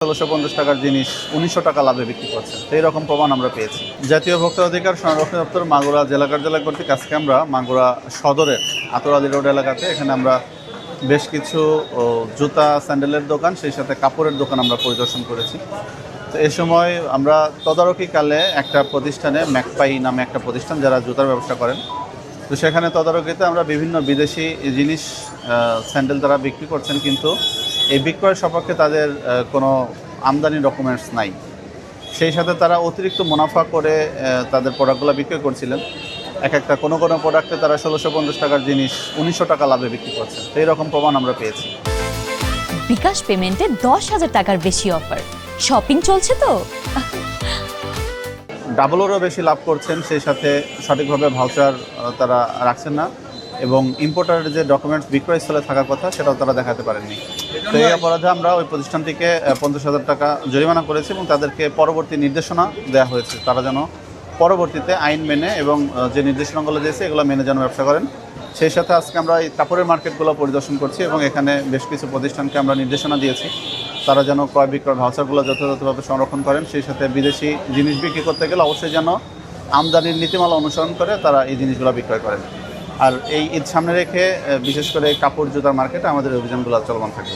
1650 টাকার জিনিস 1900 টাকা লাভে বিক্রি করছে। তো এইরকম প্রমাণ আমরা পেয়েছি। জাতীয় ভোক্তা অধিকার সংরক্ষণ দপ্তর মাগুরা জেলা কার্যালয় কর্তৃক আজকে আমরা মাগুরা সদরের আতরালি রোড এলাকাতে এখানে আমরা বেশ কিছু জুতা স্যান্ডেলের দোকান, সেই সাথে কাপড়ের দোকান আমরা পরিদর্শন করেছি। তো এই সময় আমরা তদারকিকালে একটা প্রতিষ্ঠানে ম্যাকপাই নামে একটা প্রতিষ্ঠান যারা জুতার ব্যবসা করেন, তো সেখানে তদারকিতে আমরা বিভিন্ন বিদেশি জিনিস স্যান্ডেল তারা বিক্রি করছেন, কিন্তু এই বিক্রয়ের সপক্ষে তাদের কোনো আমদানি ডকুমেন্টস নাই। সেই সাথে তারা অতিরিক্ত মুনাফা করে তাদের প্রোডাক্টগুলো বিক্রয় করছিলেন। একটা কোনো প্রোডাক্টে তারা 1650 টাকার জিনিস 1900 টাকা লাভে বিক্রি করছে। তো এইরকম প্রমাণ আমরা পেয়েছি। বিকাশ পেমেন্টে 10,000 টাকার বেশি অফার, শপিং চলছে তো ডাবলেরও বেশি লাভ করছেন, সেই সাথে সঠিকভাবে ভাউচার তারা রাখছেন না এবং ইম্পোর্টারের যে ডকুমেন্টস বিক্রয়স্থলে থাকার কথা সেটাও তারা দেখাতে পারেননি। তো এই অপরাধে আমরা ওই প্রতিষ্ঠানটিকে 50,000 টাকা জরিমানা করেছি এবং তাদেরকে পরবর্তী নির্দেশনা দেওয়া হয়েছে, তারা যেন পরবর্তীতে আইন মেনে এবং যে নির্দেশনাগুলো দিয়েছে এগুলো মেনে যেন ব্যবসা করেন। সেই সাথে আজকে আমরা এই কাপড়ের মার্কেটগুলো পরিদর্শন করছি এবং এখানে বেশ কিছু প্রতিষ্ঠানকে আমরা নির্দেশনা দিয়েছি তারা যেন ক্রয় বিক্রয় ভাউচারগুলো যথাযথভাবে সংরক্ষণ করেন। সেই সাথে বিদেশি জিনিস বিক্রি করতে গেলে অবশ্যই যেন আমদানির নীতিমালা অনুসরণ করে তারা এই জিনিসগুলো বিক্রয় করেন। আর এই ঈদ সামনে রেখে বিশেষ করে কাপড় জুতার মার্কেটে আমাদের অভিযানগুলো চলমান থাকবে।